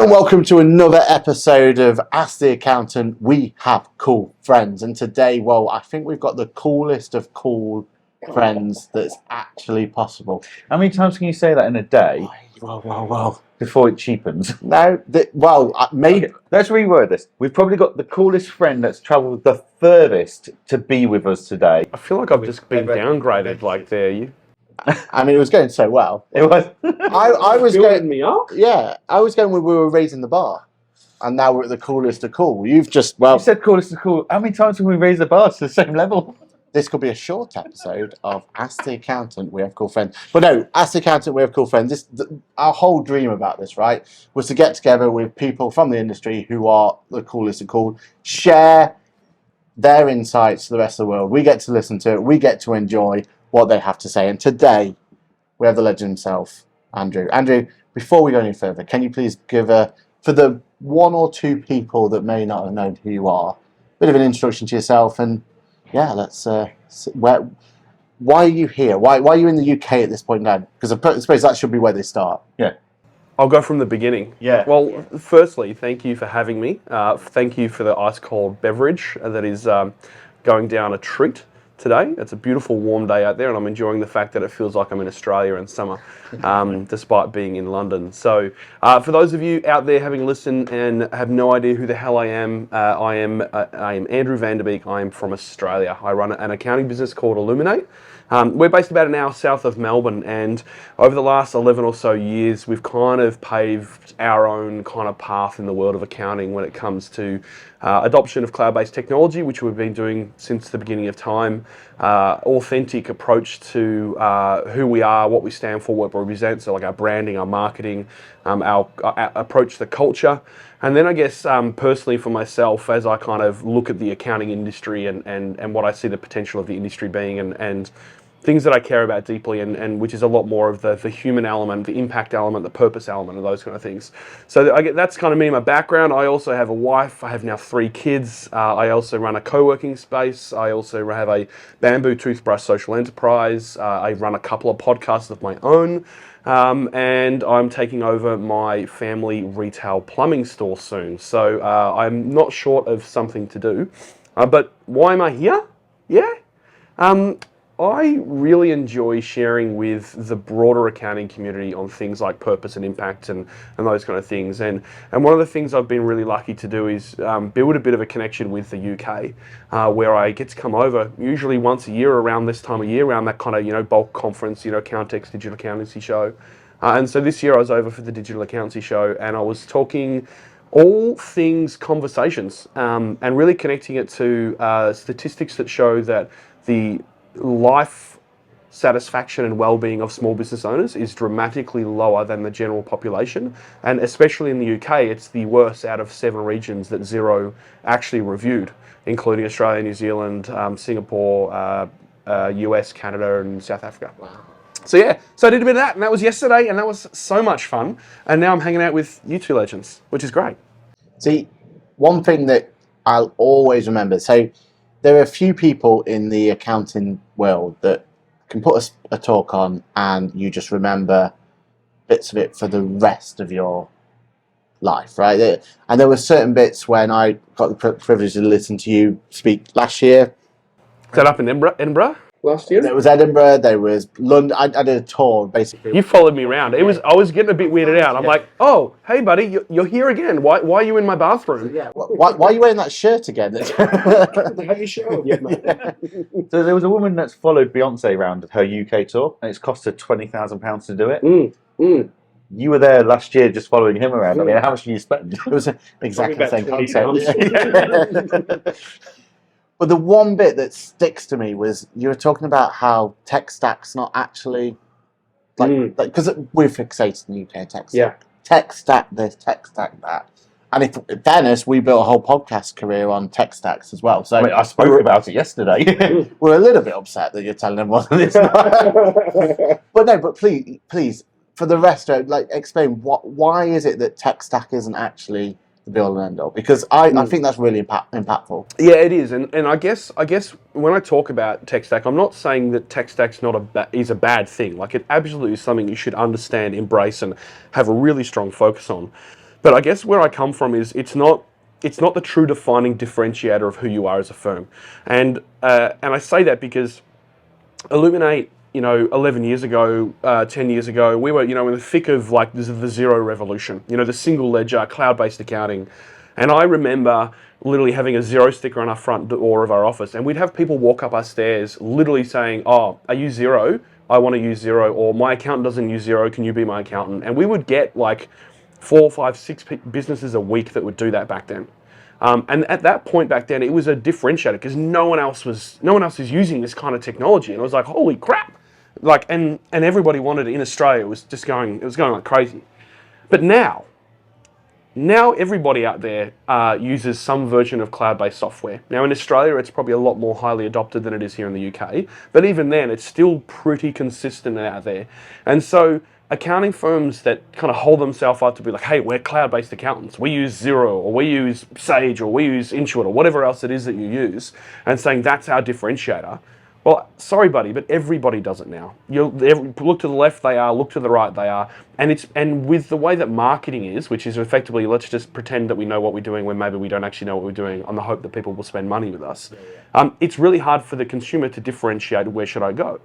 And welcome to another episode of Ask the Accountant. We have cool friends, and today, well, I think we've got the coolest of cool friends that's actually possible. How many times can you say that in a day? Well. Before it cheapens. No, maybe. Okay, let's reword this. We've probably got the coolest friend that's travelled the furthest to be with us today. I feel like I've just been downgraded. Like there, I mean, it was going so well. It was. I was building me up. Yeah, I was going when we were raising the bar, and now we're at the coolest of cool. You said coolest of cool. How many times have we raised the bar to the same level? This could be a short episode of Ask the Accountant, We Have Cool Friends. But no, Ask the Accountant, We Have Cool Friends. Our whole dream about this, right, was to get together with people from the industry who are the coolest of cool, share their insights to the rest of the world. We get to listen to it. We get to enjoy what they have to say. And today, we have the legend himself, Andrew. Andrew, before we go any further, can you please give for the one or two people that may not have known who you are, a bit of an introduction to yourself and yeah, let's. Why are you here? Why are you in the UK at this point now? Because I suppose that should be where they start. Yeah. I'll go from the beginning. Yeah. Well, firstly, thank you for having me. Thank you for the ice cold beverage that is going down a treat today. It's a beautiful warm day out there, and I'm enjoying the fact that it feels like I'm in Australia in summer, despite being in London. So, for those of you out there having listened and have no idea who the hell I am Andrew Van De Beek. I am from Australia. I run an accounting business called ILLUMIN8. We're based about an hour south of Melbourne, and over the last 11 or so years, we've kind of paved our own kind of path in the world of accounting when it comes to adoption of cloud-based technology, which we've been doing since the beginning of time, authentic approach to who we are, what we stand for, what we represent, so like our branding, our marketing, our approach to the culture. And then I guess personally for myself, as I kind of look at the accounting industry and what I see the potential of the industry being and things that I care about deeply and which is a lot more of the human element, the impact element, the purpose element, and those kind of things. So that's kind of me, my background. I also have a wife. I have now 3 kids. I also run a co-working space. I also have a bamboo toothbrush social enterprise. I run a couple of podcasts of my own. And I'm taking over my family retail plumbing store soon. So I'm not short of something to do. But why am I here? Yeah. I really enjoy sharing with the broader accounting community on things like purpose and impact and those kind of things. And one of the things I've been really lucky to do is build a bit of a connection with the UK, where I get to come over usually once a year around this time of year, around that kind of, bulk conference, Accountex Digital Accountancy Show. And so this year I was over for the Digital Accountancy Show, and I was talking all things conversations and really connecting it to statistics that show that the life satisfaction and well-being of small business owners is dramatically lower than the general population, and especially in the UK, it's the worst out of 7 regions that Xero actually reviewed, including Australia, New Zealand, Singapore, US, Canada, and South Africa. Wow. So I did a bit of that, and that was yesterday, and that was so much fun. And now I'm hanging out with you 2 legends, which is great. See, one thing that I'll always remember. So there are a few people in the accounting world that can put a talk on and you just remember bits of it for the rest of your life, right? And there were certain bits when I got the privilege to listen to you speak last year. Is that up in Edinburgh? Last year? There was Edinburgh, there was London. I did a tour, basically. You followed me around. I was getting a bit weirded out. I'm like, oh, hey, buddy, you're here again. Why are you in my bathroom? Yeah. Why are you wearing that shirt again? Have you showered yet, mate? So there was a woman that's followed Beyonce around her UK tour, and it's cost her £20,000 to do it. You were there last year just following him around. I mean, how much did you spend? It was exactly the same concept. But the one bit that sticks to me was you were talking about how tech stack's not actually because we're fixated in the UK tech stack. Yeah. Tech stack this, tech stack that. And if in fairness, we built a whole podcast career on tech stacks as well. So I spoke about it yesterday. We're a little bit upset that you're telling everyone this. But please, for the rest, explain why is it that tech stack isn't actually the be all and end all? Because I think that's really impactful. Yeah, it is, and I guess when I talk about tech stack, I'm not saying that tech stack's is a bad thing. Like, it absolutely is something you should understand, embrace, and have a really strong focus on. But I guess where I come from is it's not the true defining differentiator of who you are as a firm, and I say that because ILLUMIN8, 11 years ago, 10 years ago, we were, in the thick of like the zero revolution, the single ledger, cloud-based accounting. And I remember literally having a zero sticker on our front door of our office, and we'd have people walk up our stairs literally saying, "Oh, are you Zero? I want to use Zero," or "My accountant doesn't use Zero, can you be my accountant?" And we would get like 4, 5, 6 businesses a week that would do that back then. And at that point back then, it was a differentiator because no one else was using this kind of technology, and I was like, "Holy crap!" Like, and everybody wanted it in Australia. It was going like crazy. But now everybody out there uses some version of cloud-based software. Now in Australia, it's probably a lot more highly adopted than it is here in the UK. But even then, it's still pretty consistent out there. And so accounting firms that kind of hold themselves up to be like, "Hey, we're cloud-based accountants. We use Xero, or we use Sage, or we use Intuit, or whatever else it is that you use," and saying that's our differentiator. Well, sorry, buddy, but everybody does it now. Look to the left, they are. Look to the right, they are. And with the way that marketing is, which is effectively, let's just pretend that we know what we're doing when maybe we don't actually know what we're doing on the hope that people will spend money with us. It's really hard for the consumer to differentiate where should I go.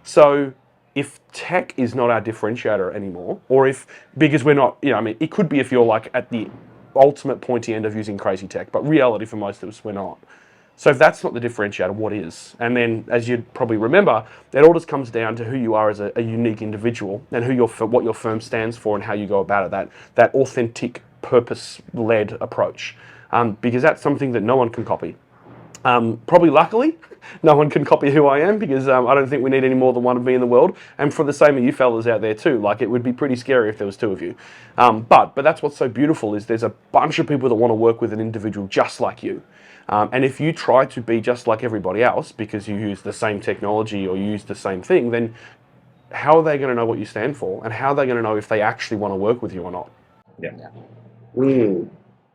So if tech is not our differentiator anymore, or because we're not, it could be if you're like at the ultimate pointy end of using crazy tech, but reality for most of us, we're not. So if that's not the differentiator, what is? And then, as you'd probably remember, it all just comes down to who you are as a unique individual and what your firm stands for and how you go about it, that authentic, purpose-led approach. Because that's something that no one can copy. Probably luckily, no one can copy who I am because I don't think we need any more than one of me in the world. And for the same of you fellas out there too, like it would be pretty scary if there was 2 of you. But that's what's so beautiful is there's a bunch of people that want to work with an individual just like you. And if you try to be just like everybody else because you use the same technology or you use the same thing, then how are they going to know what you stand for? And how are they going to know if they actually want to work with you or not? Yeah.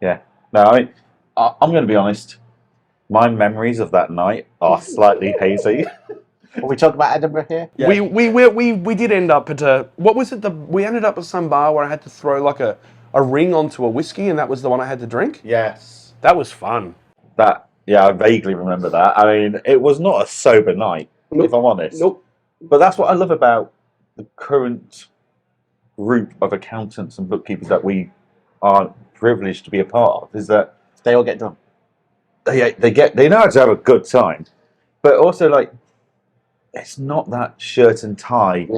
Yeah. No, I mean, I'm going to be honest. My memories of that night are slightly hazy. Are we talking about Edinburgh here? Yeah. We did end up at what was it? We ended up at some bar where I had to throw like a ring onto a whiskey, and that was the one I had to drink. Yes. That was fun. I vaguely remember that. I mean, it was not a sober night, if I'm honest. Nope. But that's what I love about the current group of accountants and bookkeepers that we are privileged to be a part of, is that they all get drunk. They know how to have a good time, but also like it's not that shirt and tie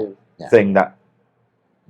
thing that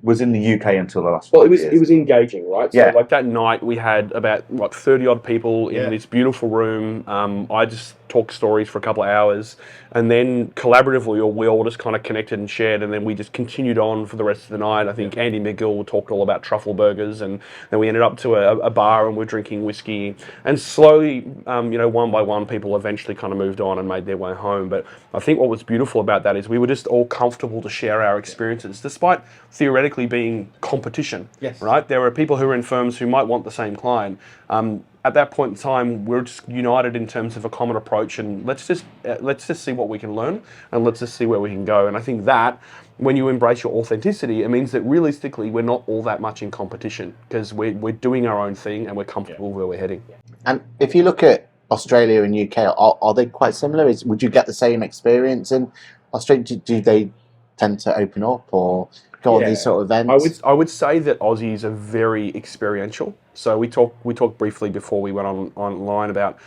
was in the UK until the last 5 years. It was engaging, right? Yeah. So like that night we had about 30 odd people in this beautiful room. I just talked stories for a couple of hours, and then collaboratively we all just kind of connected and shared, and then we just continued on for the rest of the night. I think Andy McGill talked all about truffle burgers, and then we ended up to a bar and we're drinking whiskey, and slowly, one by one, people eventually kind of moved on and made their way home. But I think what was beautiful about that is we were just all comfortable to share our experiences, despite theoretically being competition. Yes. Right? There are people who are in firms who might want the same client. At that point in time, we're just united in terms of a common approach, and let's just see what we can learn, and let's just see where we can go. And I think that when you embrace your authenticity, it means that realistically we're not all that much in competition because we're doing our own thing and we're comfortable where we're heading. And if you look at Australia and UK, are they quite similar? Would you get the same experience in Australia? Do they tend to open up or go on these sort of events? I would say that Aussies are very experiential. So we talked briefly before we went online about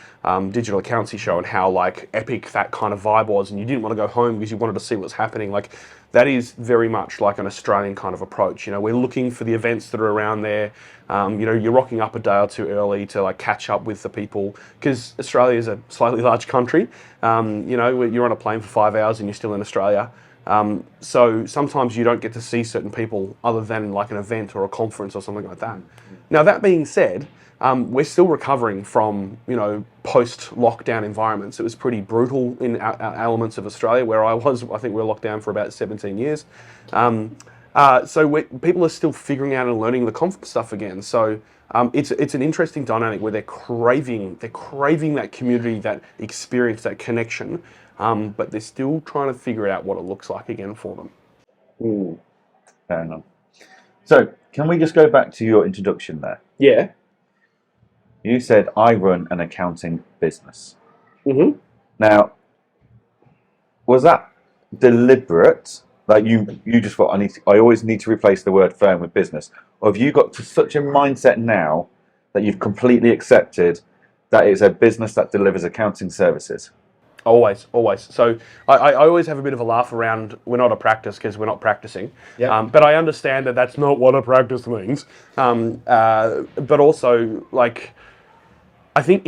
Digital Accountancy Show and how like epic that kind of vibe was, and you didn't want to go home because you wanted to see what's happening. Like that is very much like an Australian kind of approach. We're looking for the events that are around there. You're rocking up a day or two early to like catch up with the people because Australia is a slightly large country. You're on a plane for 5 hours and you're still in Australia. So sometimes you don't get to see certain people other than like an event or a conference or something like that. Now that being said, we're still recovering from post-lockdown environments. It was pretty brutal in elements of Australia where I was. I think we were locked down for about 17 years. So people are still figuring out and learning the conference stuff again. So it's an interesting dynamic where they're craving that community, that experience, that connection. But they're still trying to figure out what it looks like again for them. Fair enough. So, can we just go back to your introduction there? Yeah. You said, I run an accounting business. Mm-hmm. Now, was that deliberate? Like you just thought, I always need to replace the word firm with business? Or have you got to such a mindset now that you've completely accepted that it's a business that delivers accounting services? Always. So I always have a bit of a laugh around, we're not a practice because we're not practicing. Yep. But I understand that that's not what a practice means. But also, like, I think,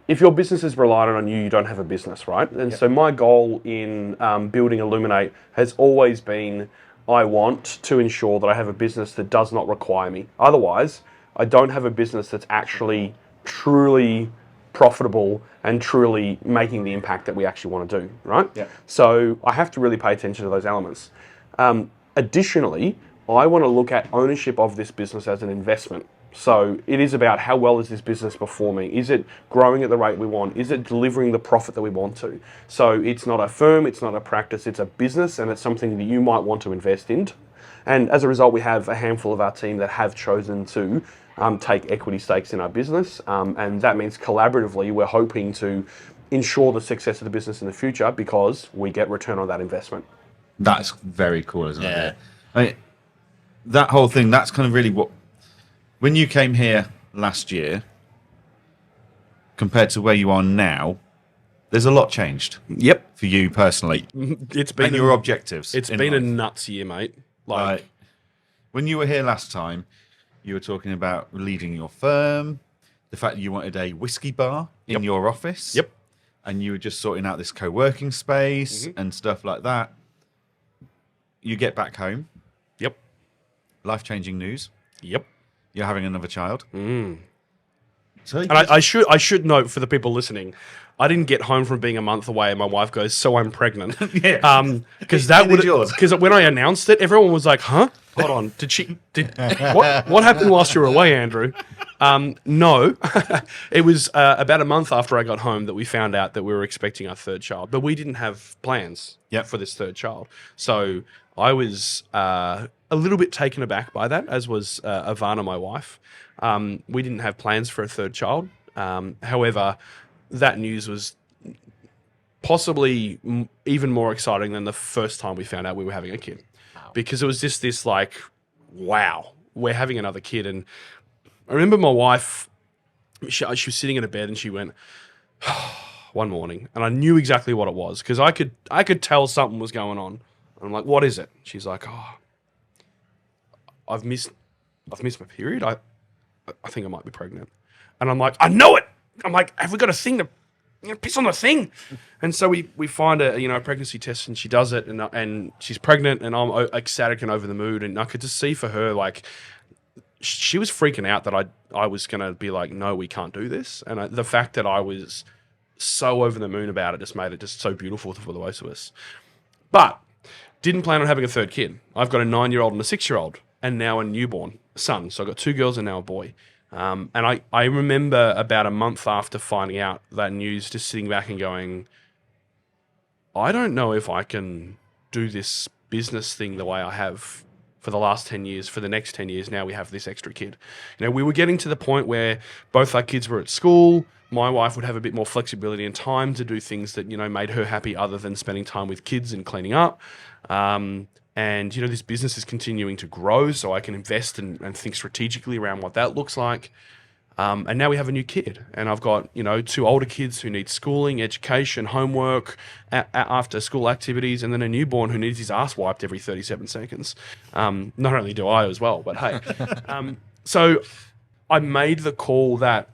if your business is reliant on you, you don't have a business, right? And so my goal in building ILLUMIN8 has always been, I want to ensure that I have a business that does not require me. Otherwise, I don't have a business that's actually truly profitable and truly making the impact that we actually want to do, right? Yeah. So I have to really pay attention to those elements. Additionally, I want to look at ownership of this business as an investment. So it is about how well is this business performing? Is it growing at the rate we want? Is it delivering the profit that we want to? So it's not a firm, it's not a practice, it's a business, and it's something that you might want to invest in. And as a result, we have a handful of our team that have chosen to take equity stakes in our business. And that means collaboratively, we're hoping to ensure the success of the business in the future because we get return on that investment. That's very cool, isn't it? I mean, that whole thing, that's kind of really what... When you came here last year, compared to where you are now, there's a lot changed. Yep. For you personally. It's been and your objectives. It's been a nuts year, mate. Like, when you were here last time, you were talking about leading your firm, the fact that you wanted a whiskey bar in your office. Yep. And you were just sorting out this co-working space and stuff like that. You get back home. Yep. Life-changing news. Yep. You're having another child. So and I should note for the people listening, I didn't get home from being a month away and my wife goes, "So I'm pregnant." Because when I announced it, everyone was like, "Huh? Hold on. What happened whilst you were away, Andrew?" No. It was about a month after I got home that we found out that we were expecting our third child, but we didn't have plans for this third child. So I was a little bit taken aback by that, as was Ivana, my wife. We didn't have plans for a third child. However, that news was possibly even more exciting than the first time we found out we were having a kid. Wow. Because it was just this like, wow, we're having another kid. And I remember my wife, she was sitting in a bed and she went, one morning, and I knew exactly what it was because I could tell something was going on. And I'm like, "What is it?" She's like, "Oh, I've missed my period. I think I might be pregnant." And I'm like, "I know it." I'm like, "Have we got a thing to piss on the thing?" And so we find a pregnancy test and she does it and she's pregnant and I'm ecstatic and over the moon, and I could just see for her like she was freaking out that I was gonna be like, "No, we can't do this." And the fact that I was so over the moon about it just made it just so beautiful for the both of us. But didn't plan on having a third kid. I've got a 9-year-old and a 6-year-old and now a newborn son. So I've got 2 girls and now a boy. And I remember about a month after finding out that news, just sitting back and going, I don't know if I can do this business thing the way I have for the last 10 years, for the next 10 years. Now we have this extra kid. We were getting to the point where both our kids were at school. My wife would have a bit more flexibility and time to do things that, made her happy other than spending time with kids and cleaning up. And, this business is continuing to grow, so I can invest and think strategically around what that looks like. And now we have a new kid, and I've got, 2 older kids who need schooling, education, homework, after school activities, and then a newborn who needs his ass wiped every 37 seconds. Not only do I as well, but hey. So I made the call that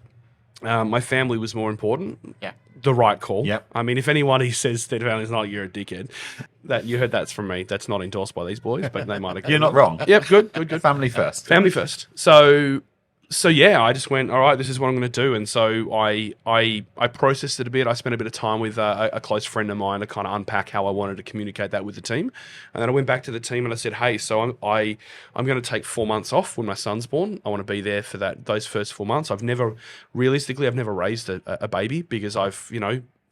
my family was more important. Yeah. The right call. Yep. I mean, if anybody says that family's not, you're a dickhead. That you heard that's from me. That's not endorsed by these boys, but they might have. You're not wrong. Yep, good. Family first. Family first. So yeah, I just went, all right, this is what I'm going to do. And so I processed it a bit. I spent a bit of time with a close friend of mine to kind of unpack how I wanted to communicate that with the team. And then I went back to the team and I said, hey, so I'm going to take 4 months off when my son's born. I want to be there for those first 4 months. I've never raised a baby because I've,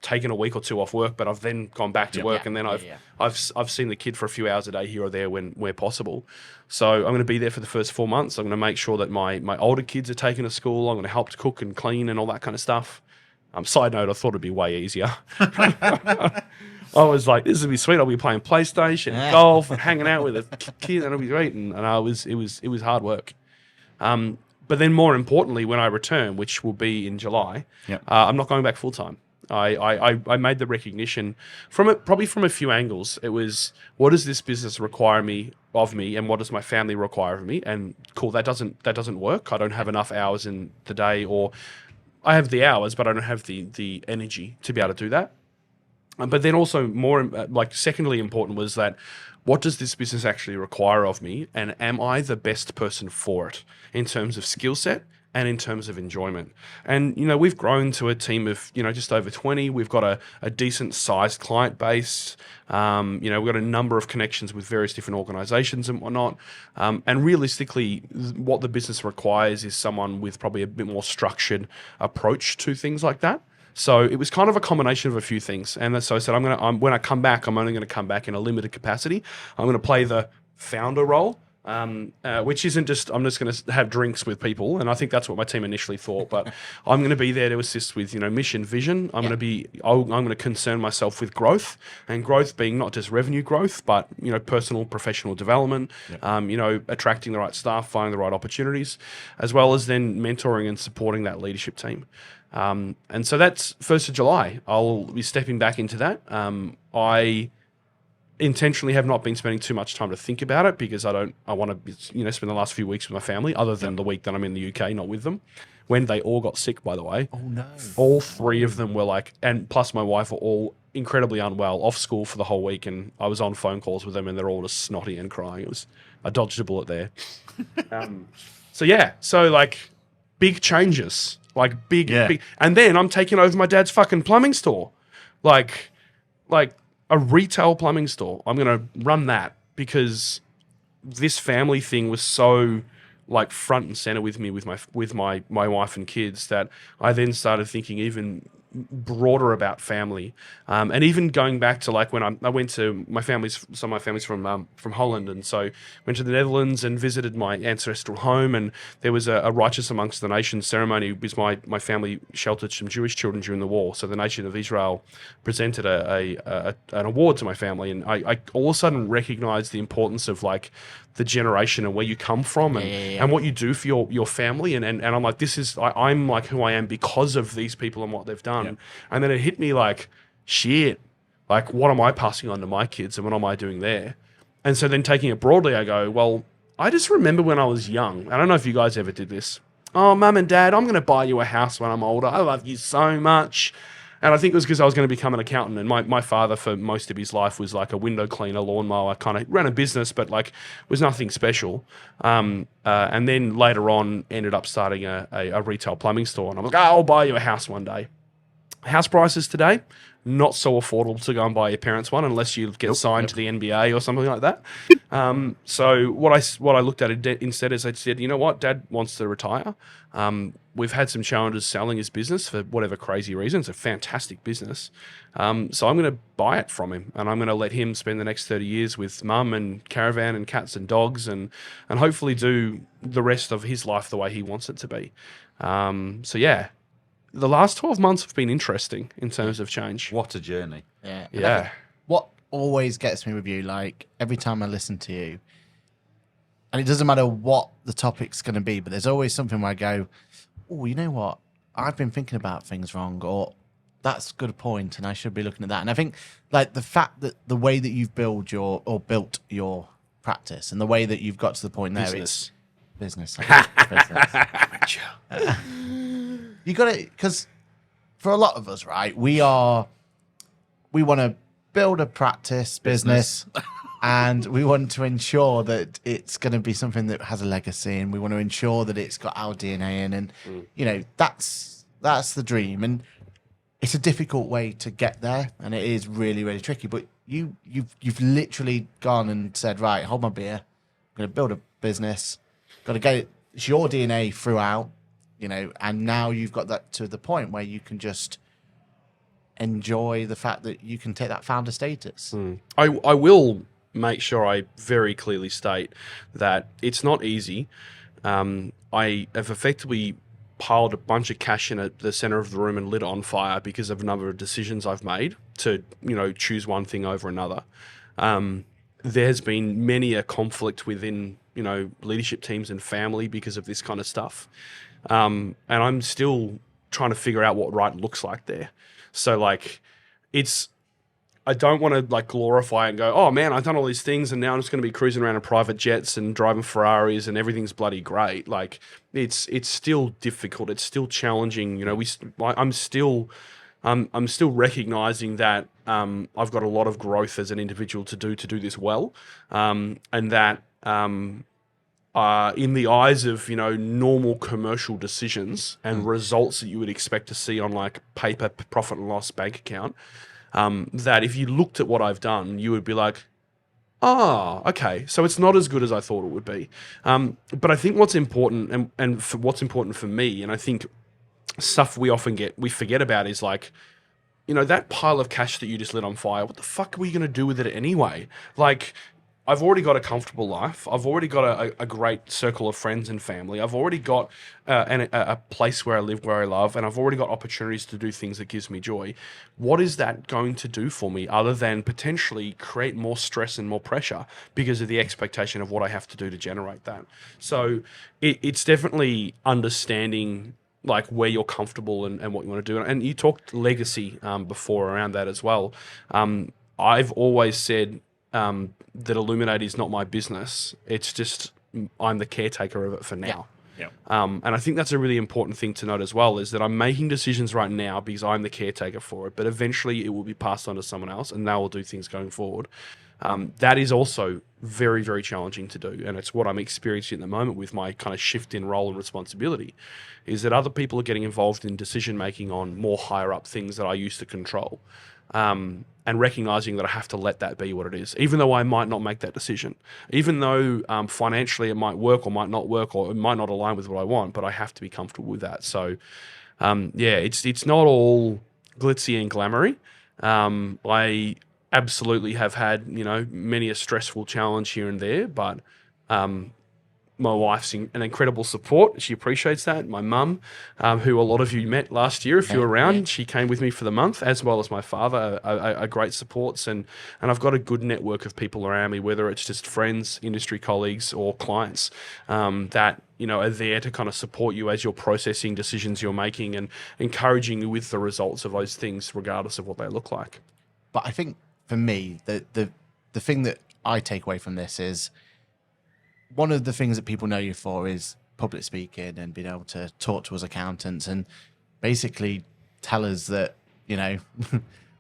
taken a week or two off work, but I've then gone back to work, and then I've seen the kid for a few hours a day here or there where possible. So I'm going to be there for the first 4 months. I'm going to make sure that my older kids are taken to school. I'm going to help to cook and clean and all that kind of stuff. Side note, I thought it'd be way easier. I was like, this would be sweet. I'll be playing PlayStation, and golf, and hanging out with a kid, and it'll be great. And it was hard work. But then more importantly, when I return, which will be in July, I'm not going back full time. I made the recognition probably from a few angles. It was, what does this business require of me, and what does my family require of me? And cool, that doesn't work. I don't have enough hours in the day, or I have the hours, but I don't have the energy to be able to do that. But then also more secondly important was that, what does this business actually require of me, and am I the best person for it in terms of skill set and in terms of enjoyment? And, we've grown to a team of, just over 20. We've got a decent sized client base. We've got a number of connections with various different organizations and whatnot. And realistically, what the business requires is someone with probably a bit more structured approach to things like that. So it was kind of a combination of a few things. And so I said, when I come back, I'm only going to come back in a limited capacity. I'm going to play the founder role, which isn't just, I'm just going to have drinks with people. And I think that's what my team initially thought. But I'm going to be there to assist with, mission, vision. I'm going to concern myself with growth, and growth being not just revenue growth, but, personal, professional development, attracting the right staff, finding the right opportunities, as well as then mentoring and supporting that leadership team. And so that's 1st of July. I'll be stepping back into that. I intentionally have not been spending too much time to think about it, because I want to, spend the last few weeks with my family, other than the week that I'm in the UK, not with them. When they all got sick, by the way. Oh, no. All 3 of them were and plus my wife were all incredibly unwell, off school for the whole week. And I was on phone calls with them, and they're all just snotty and crying. I dodged a bullet there. So big changes. Big, and then I'm taking over my dad's fucking plumbing store, like a retail plumbing store. I'm gonna run that, because this family thing was so front and center with me, with my wife and kids, that I then started thinking even broader about family, and even going back to when I went to my family's from Holland, and so went to the Netherlands and visited my ancestral home, and there was a Righteous Amongst the Nations ceremony, because my family sheltered some Jewish children during the war, so the nation of Israel presented an award to my family, and I all of a sudden recognized the importance of the generation and where you come from, and what you do for your family, and I'm like, I'm who I am because of these people and what they've done. And then it hit me shit, what am I passing on to my kids, and what am I doing there? And so then taking it broadly, I go, well, I just remember when I was young, I don't know if you guys ever did this. Oh, mum and dad, I'm going to buy you a house when I'm older. I love you so much. And I think it was because I was going to become an accountant. And my father, for most of his life, was a window cleaner, lawnmower, kind of ran a business, but was nothing special. And then later on, ended up starting a retail plumbing store. And I was like, I'll buy you a house one day. House prices today, not so affordable to go and buy your parents one, unless you get signed to the NBA or something like that. So what I looked at instead is I said, you know what, Dad wants to retire. We've had some challenges selling his business for whatever crazy reason. It's a fantastic business. So I'm going to buy it from him, and I'm going to let him spend the next 30 years with mum and caravan and cats and dogs, and hopefully do the rest of his life the way he wants it to be. The last 12 months have been interesting in terms of change. What a journey. Yeah. What always gets me with you, every time I listen to you, and it doesn't matter what the topic's going to be, but there's always something where I go, oh, you know what? I've been thinking about things wrong, or that's a good point, and I should be looking at that. And I think the fact that the way that you've built your practice, and the way that you've got to the point there, it's business. You got it, because for a lot of us, right, we want to build a practice business and we want to ensure that it's going to be something that has a legacy, and we want to ensure that it's got our DNA in, and that's the dream, and it's a difficult way to get there, and it is really, really tricky. But you've literally gone and said, right, hold my beer, I'm going to build a business, got to get it. It's your DNA throughout. And now you've got that to the point where you can just enjoy the fact that you can take that founder status. I will make sure I very clearly state that it's not easy. I have effectively piled a bunch of cash in at the center of the room and lit it on fire because of a number of decisions I've made to, choose one thing over another. There's been many a conflict within, leadership teams and family because of this kind of stuff. And I'm still trying to figure out what right looks like there. So I don't want to glorify and go, oh man, I've done all these things and now I'm just going to be cruising around in private jets and driving Ferraris and everything's bloody great. It's still difficult. It's still challenging. I'm still recognizing that I've got a lot of growth as an individual to do this well, and that in the eyes of normal commercial decisions and results that you would expect to see on paper profit and loss bank account. That if you looked at what I've done, you would be like, okay, so it's not as good as I thought it would be. But I think what's important, and for what's important for me, and I think stuff we forget about is that pile of cash that you just lit on fire, what the fuck are we going to do with it anyway? I've already got a comfortable life. I've already got a great circle of friends and family. I've already got a place where I live, where I love, and I've already got opportunities to do things that gives me joy. What is that going to do for me other than potentially create more stress and more pressure because of the expectation of what I have to do to generate that? So it's definitely understanding where you're comfortable and what you want to do. And you talked legacy before around that as well. I've always said that ILLUMIN8 is not my business. It's just I'm the caretaker of it for now. Yeah. And I think that's a really important thing to note as well, is that I'm making decisions right now because I'm the caretaker for it, but eventually it will be passed on to someone else and they will do things going forward. That is also very, very challenging to do. And it's what I'm experiencing at the moment with my kind of shift in role and responsibility, is that other people are getting involved in decision-making on more higher up things that I used to control. And recognizing that I have to let that be what it is, even though I might not make that decision, even though financially it might work or might not work, or it might not align with what I want, but I have to be comfortable with that. So, it's not all glitzy and glamoury. I absolutely have had, many a stressful challenge here and there, but my wife's an incredible support. She appreciates that. My mum, who a lot of you met last year, if you were around, she came with me for the month, as well as my father, are great supports. And I've got a good network of people around me, whether it's just friends, industry colleagues, or clients that are there to kind of support you as you're processing decisions you're making and encouraging you with the results of those things, regardless of what they look like. But I think for me, the thing that I take away from this is, one of the things that people know you for is public speaking and being able to talk to us accountants and basically tell us that,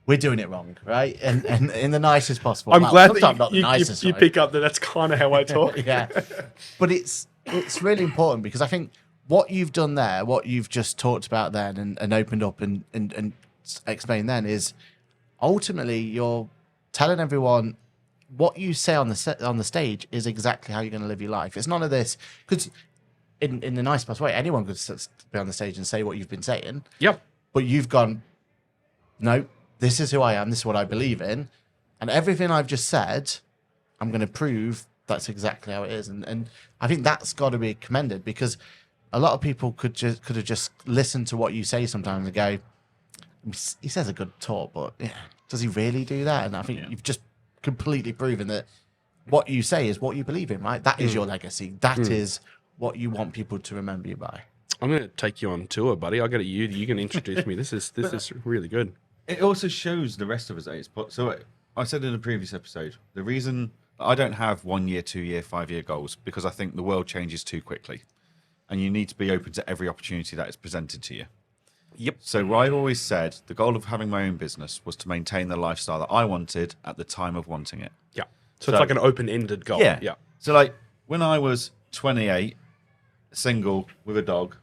we're doing it wrong, right? And in the nicest possible. I'm glad that not the nicest, you right? pick up that that's kind of how I talk. Yeah. But it's really important, because I think what you've done there, what you've just talked about then and opened up and explained then, is ultimately you're telling everyone what you say on the stage is exactly how you're going to live your life. It's none of this, because in the nicest way, anyone could be on the stage and say what you've been saying. Yep. But you've gone, no, this is who I am. This is what I believe in, and everything I've just said, I'm going to prove that's exactly how it is. And I think that's got to be commended, because a lot of people could have just listened to what you say sometimes and go, he says a good talk, but does he really do that? And I think you've just completely proven that what you say is what you believe in, right? That is your legacy. That is what you want people to remember you by. I'm going to take you on tour, buddy. I got you. You can introduce me. This is really good. It also shows the rest of us that it's so. I said in a previous episode, the reason I don't have 1 year, 2 year, 5 year goals, because I think the world changes too quickly, and you need to be open to every opportunity that is presented to you. Yep. So I've always said the goal of having my own business was to maintain the lifestyle that I wanted at the time of wanting it. Yeah. So it's like an open-ended goal. Yeah. Yeah. So when I was 28, single with a dog,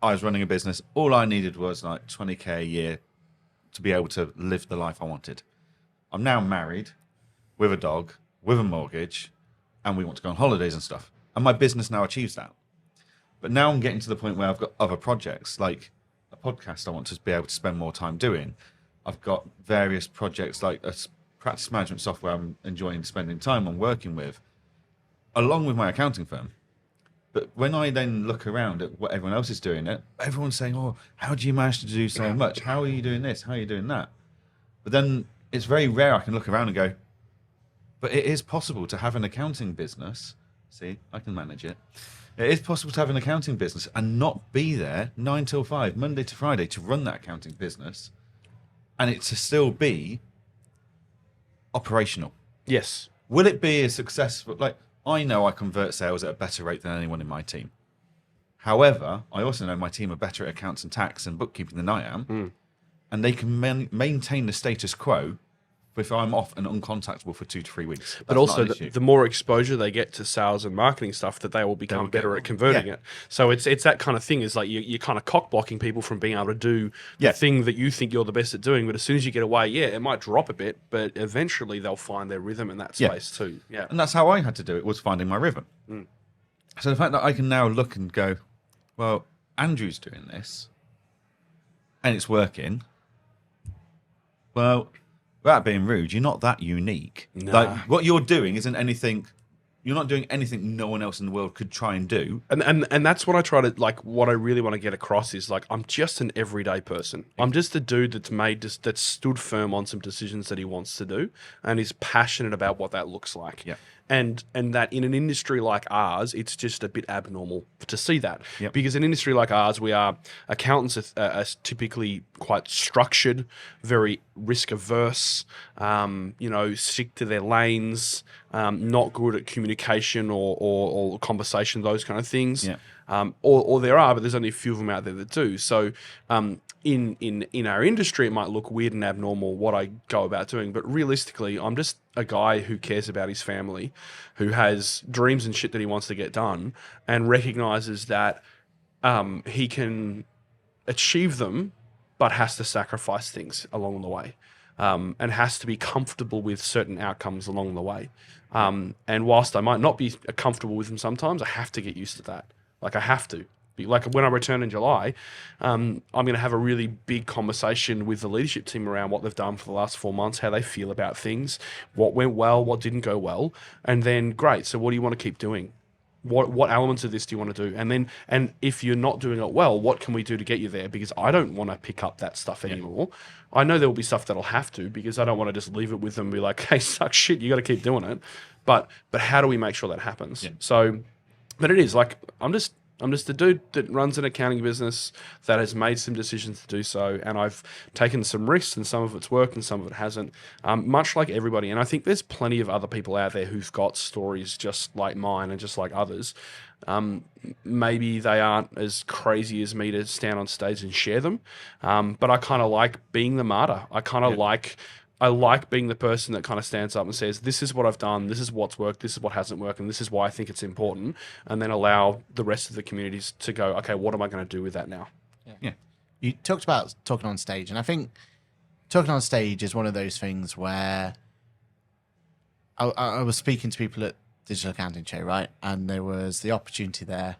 I was running a business. All I needed was 20k a year to be able to live the life I wanted. I'm now married with a dog, with a mortgage, and we want to go on holidays and stuff. And my business now achieves that. But now I'm getting to the point where I've got other projects, like a podcast I want to be able to spend more time doing. I've got various projects like a practice management software I'm enjoying spending time on working with, along with my accounting firm. But when I then look around at what everyone else is doing, everyone's saying, "Oh, how do you manage to do so much? How are you doing this? How are you doing that?" But then it's very rare I can look around and go, "But it is possible to have an accounting business. See, I can manage it. It is possible to have an accounting business and not be there 9 till 5, Monday to Friday, to run that accounting business, and it to still be operational." Yes. Will it be a successful? Like, I know I convert sales at a better rate than anyone in my team. However, I also know my team are better at accounts and tax and bookkeeping than I am, and they can maintain the status quo if I'm off and uncontactable for 2 to 3 weeks. But also, the more exposure they get to sales and marketing stuff, that they will become better at converting it. So it's that kind of thing. Is like you're kind of cock blocking people from being able to do the thing that you think you're the best at doing. But as soon as you get away, it might drop a bit, but eventually they'll find their rhythm in that space too. Yeah, and that's how I had to do it, was finding my rhythm. So the fact that I can now look and go, well, Andrew's doing this, and it's working. Well, without being rude, you're not that unique. Nah. Like, what you're doing isn't anything. You're not doing anything no one else in the world could try and do. And that's what I try to, like, what I really want to get across is, like, I'm just an everyday person. I'm just a dude that's stood firm on some decisions that he wants to do and is passionate about what that looks like. Yeah. And that in an industry like ours, it's just a bit abnormal to see that. Yep. Because in an industry like ours, accountants are typically quite structured, very risk averse, stick to their lanes, not good at communication or conversation, those kind of things. Yeah. Or there are, but there's only a few of them out there that do. So in our industry, it might look weird and abnormal what I go about doing, but realistically, I'm just a guy who cares about his family, who has dreams and shit that he wants to get done, and recognizes that he can achieve them, but has to sacrifice things along the way, and has to be comfortable with certain outcomes along the way. And whilst I might not be comfortable with them sometimes, I have to get used to that. Like, I have to. Like, when I return in July, I'm going to have a really big conversation with the leadership team around what they've done for the last 4 months, how they feel about things, what went well, what didn't go well, and then, great, so what do you want to keep doing? What elements of this do you want to do? And if you're not doing it well, what can we do to get you there? Because I don't want to pick up that stuff anymore. I know there will be stuff that I'll have to, because I don't want to just leave it with them and be like, hey, suck shit, you got to keep doing it. But how do we make sure that happens? Yeah. So, but it is like, I'm just a dude that runs an accounting business that has made some decisions to do so, and I've taken some risks, and some of it's worked and some of it hasn't, much like everybody. And I think there's plenty of other people out there who've got stories just like mine and just like others. Maybe they aren't as crazy as me to stand on stage and share them, but I kind of like being the martyr. I like being the person that kind of stands up and says, this is what I've done, this is what's worked, this is what hasn't worked, and this is why I think it's important, and then allow the rest of the communities to go, okay, what am I going to do with that now? Yeah. You talked about talking on stage, and I think talking on stage is one of those things where I was speaking to people at Digital Accounting Show, right? And there was the opportunity there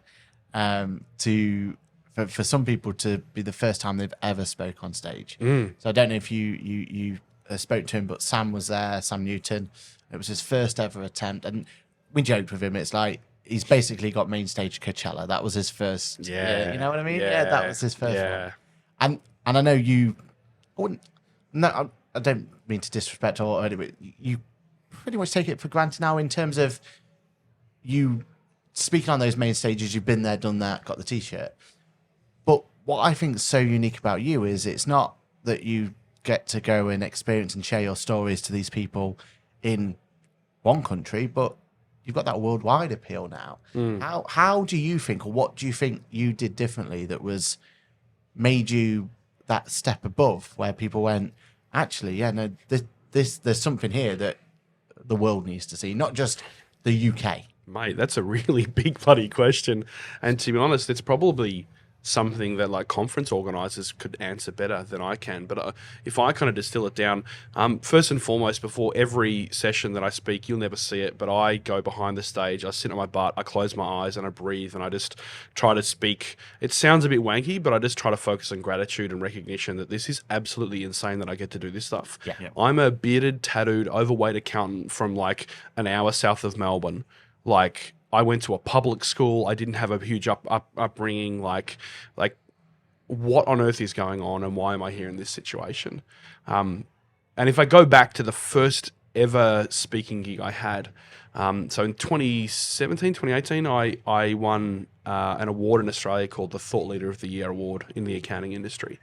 for some people to be the first time they've ever spoke on stage. So I don't know if you spoke to him, but Sam was there, Sam Newton. It was his first ever attempt, and we joked with him. It's like he's basically got main stage Coachella. That was his first. You know what I mean? Yeah, that was his first one. And I know you. I don't mean to disrespect or anyway. You pretty much take it for granted now in terms of you speaking on those main stages. You've been there, done that, got the T-shirt. But what I think is so unique about you is it's not that you get to go and experience and share your stories to these people in one country, but you've got that worldwide appeal now. How do you think, or what do you think you did differently that was made you that step above, where people went, actually, there's something here that the world needs to see, not just the UK? Mate, that's a really big bloody question. And to be honest, it's probably something that like conference organizers could answer better than I can. But if I kind of distill it down, first and foremost, before every session that I speak, you'll never see it, but I go behind the stage, I sit on my butt, I close my eyes and I breathe and I just try to speak. It sounds a bit wanky, but I just try to focus on gratitude and recognition that this is absolutely insane that I get to do this stuff. Yeah. Yeah. I'm a bearded, tattooed, overweight accountant from like an hour south of Melbourne. Like, I went to a public school. I didn't have a huge upbringing. Like, what on earth is going on, and why am I here in this situation? And if I go back to the first ever speaking gig I had, so in 2017, 2018, I won an award in Australia called the Thought Leader of the Year award in the accounting industry.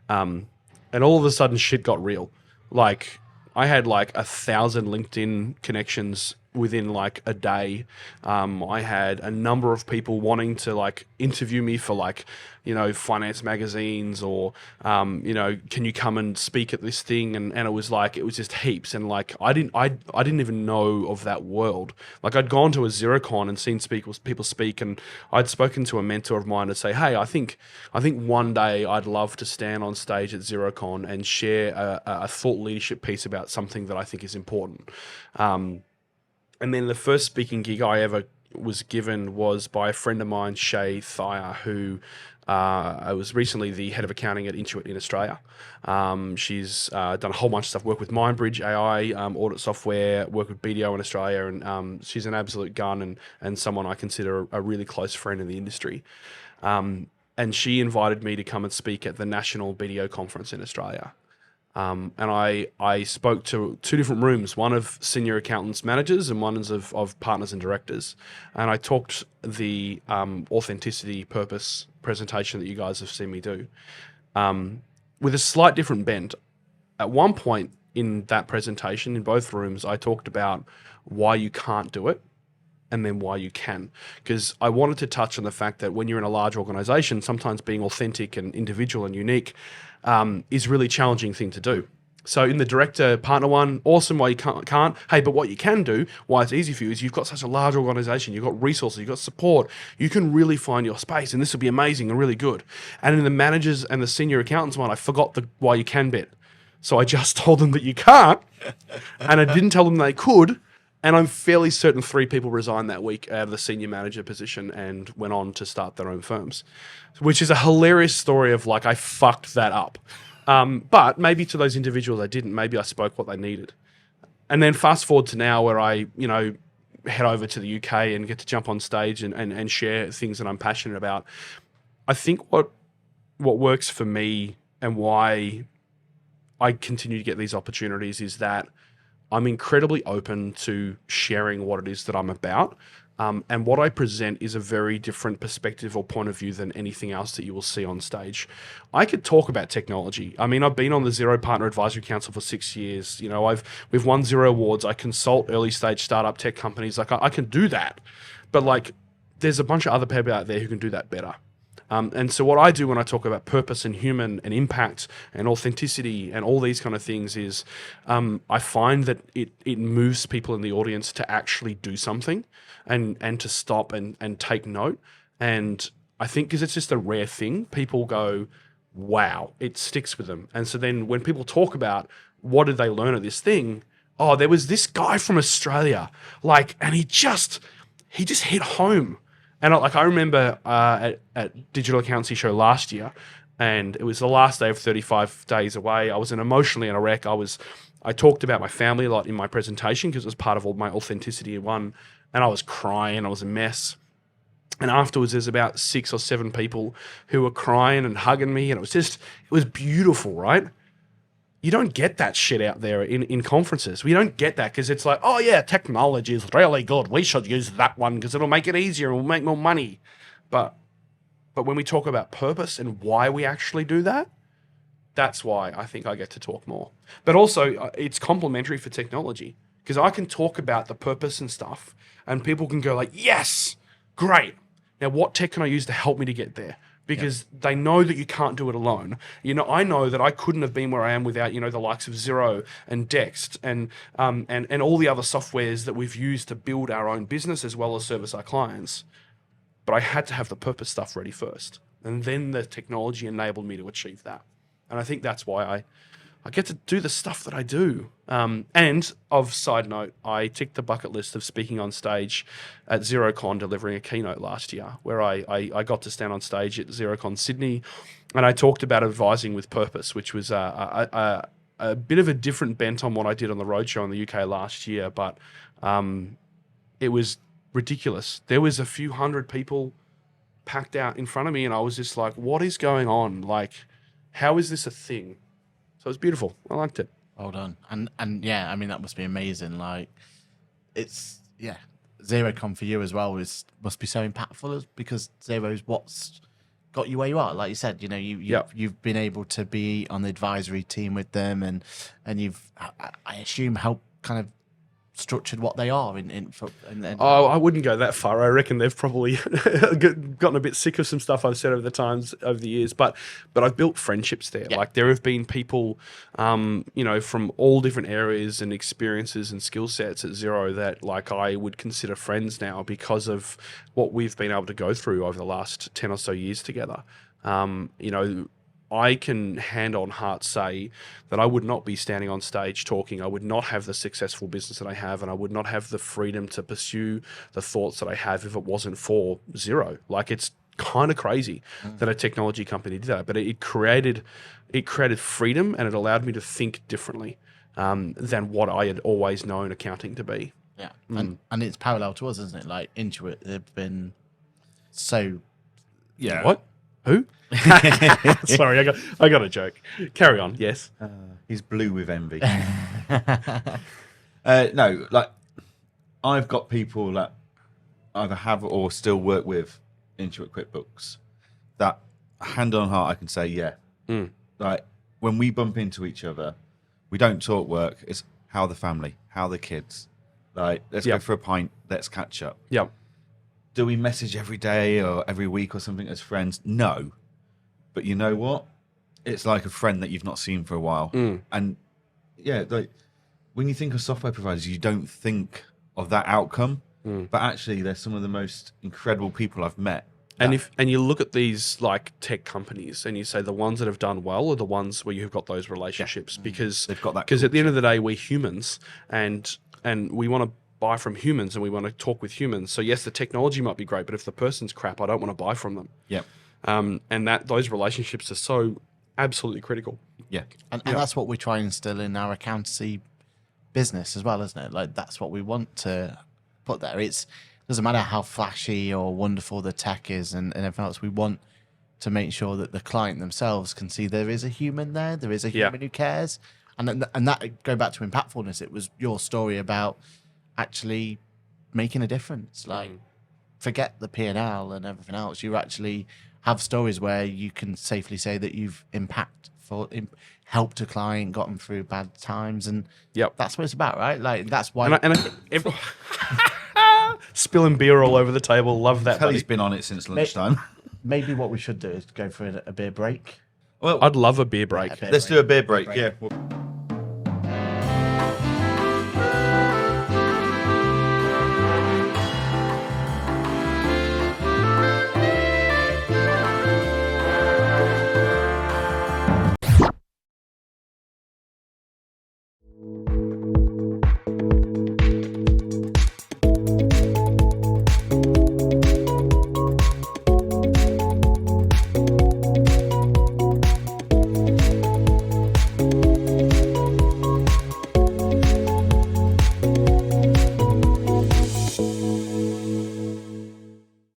And all of a sudden, shit got real. Like, I had like 1,000 LinkedIn connections within like a day. I had a number of people wanting to like interview me for like, you know, finance magazines or, you know, can you come and speak at this thing? And it was like, it was just heaps. And like, I didn't even know of that world. Like, I'd gone to a XeroCon and seen people speak, and I'd spoken to a mentor of mine to say, hey, I think one day I'd love to stand on stage at XeroCon and share a thought leadership piece about something that I think is important. And then the first speaking gig I ever was given was by a friend of mine, Shay Thayer, who was recently the head of accounting at Intuit in Australia. She's done a whole bunch of stuff, work with MindBridge AI, audit software, work with BDO in Australia, and she's an absolute gun and someone I consider a really close friend in the industry. And she invited me to come and speak at the National BDO conference in Australia. And I spoke to two different rooms, one of senior accountants, managers, and one of partners and directors. And I talked the authenticity purpose presentation that you guys have seen me do with a slight different bent. At one point in that presentation, in both rooms, I talked about why you can't do it and then why you can. Because I wanted to touch on the fact that when you're in a large organization, sometimes being authentic and individual and unique is a really challenging thing to do. So in the director partner one, awesome, why you can't. Hey, but what you can do, why it's easy for you, is you've got such a large organization, you've got resources, you've got support, you can really find your space, and this will be amazing and really good. And in the managers and the senior accountants one, I forgot the why you can bit. So I just told them that you can't, and I didn't tell them they could. And I'm fairly certain 3 people resigned that week out of the senior manager position and went on to start their own firms, which is a hilarious story of like, I fucked that up. But maybe to those individuals I didn't, maybe I spoke what they needed. And then fast forward to now where I, you know, head over to the UK and get to jump on stage and share things that I'm passionate about. I think what works for me and why I continue to get these opportunities is that I'm incredibly open to sharing what it is that I'm about. And what I present is a very different perspective or point of view than anything else that you will see on stage. I could talk about technology. I mean, I've been on the Xero Partner Advisory Council for 6 years. You know, we've won Xero awards. I consult early stage startup tech companies. Like, I can do that. But like, there's a bunch of other people out there who can do that better. And so what I do when I talk about purpose and human and impact and authenticity and all these kind of things is I find that it moves people in the audience to actually do something and to stop and take note. And I think because it's just a rare thing, people go, wow, it sticks with them. And so then when people talk about what did they learn at this thing, oh, there was this guy from Australia, like, and he just hit home. And I remember at Digital Accountancy Show last year, and it was the last day of 35 days away. I was emotionally in a wreck. I talked about my family a lot in my presentation because it was part of all my authenticity in one, and I was crying. I was a mess. And afterwards, there's about 6 or 7 people who were crying and hugging me, and it was beautiful, right? You don't get that shit out there in conferences. We don't get that because it's like, oh yeah, technology is really good. We should use that one because it'll make it easier and we'll make more money. But when we talk about purpose and why we actually do that, that's why I think I get to talk more. But also, it's complementary for technology because I can talk about the purpose and stuff and people can go like, yes, great. Now, what tech can I use to help me to get there? Because they know that you can't do it alone. You know, I know that I couldn't have been where I am without, you know, the likes of Xero and Dext and all the other softwares that we've used to build our own business as well as service our clients. But I had to have the purpose stuff ready first. And then the technology enabled me to achieve that. And I think that's why I get to do the stuff that I do. And of side note, I ticked the bucket list of speaking on stage at XeroCon, delivering a keynote last year, where I got to stand on stage at XeroCon Sydney, and I talked about advising with purpose, which was a bit of a different bent on what I did on the roadshow in the UK last year, but it was ridiculous. There was a few hundred people packed out in front of me, and I was just like, what is going on? Like, how is this a thing? So it was beautiful. I liked it. Well done. And yeah, I mean, that must be amazing. Like, it's, yeah, XeroCon for you as well must be so impactful because Xero's what's got you where you are. Like you said, you know, you've been able to be on the advisory team with them, and you've, I assume, helped kind of structured what they are I wouldn't go that far. I reckon they've probably gotten a bit sick of some stuff I've said over the years, but I've built friendships there. Like, there have been people you know, from all different areas and experiences and skill sets at Xero that, like, I would consider friends now because of what we've been able to go through over the last 10 or so years together. You know, I can hand on heart say that I would not be standing on stage talking. I would not have the successful business that I have, and I would not have the freedom to pursue the thoughts that I have if it wasn't for Xero. Like, it's kind of crazy that a technology company did that, but it created freedom, and it allowed me to think differently than what I had always known accounting to be. Yeah, and it's parallel to us, isn't it? Like, Intuit, they've been so... Yeah. What? Who? Sorry, I got a joke. Carry on. Yes. He's blue with envy. No, like, I've got people that either have or still work with Intuit QuickBooks that, hand on heart, I can say, yeah. Like, when we bump into each other, we don't talk work. It's how the family, how the kids. Like, let's go for a pint. Let's catch up. Yep. Do we message every day or every week or something as friends? No. But you know what? It's like a friend that you've not seen for a while. And yeah, like, when you think of software providers, you don't think of that outcome. But actually, they're some of the most incredible people I've met. And you look at these, like, tech companies, and you say the ones that have done well are the ones where you've got those relationships, because they've got that. Because at the end of the day, we're humans, and we want to buy from humans, and we want to talk with humans. So yes, the technology might be great, but if the person's crap, I don't want to buy from them. Yeah. And that those relationships are so absolutely critical. Yeah. And that's what we try and instill in our accountancy business as well, isn't it? Like, that's what we want to put there. It doesn't matter how flashy or wonderful the tech is and everything else. We want to make sure that the client themselves can see there is a human there. There is a human who cares. And that, going back to impactfulness, it was your story about actually making a difference. Like, forget the P&L and everything else. You actually have stories where you can safely say that you've helped a client, got them through bad times, and that's what it's about, right? Like, that's why. Spilling beer all over the table. Love that. Kelly's been on it since lunchtime. Maybe what we should do is go for a beer break. Well, I'd love a beer break. Let's do a beer break. Yeah.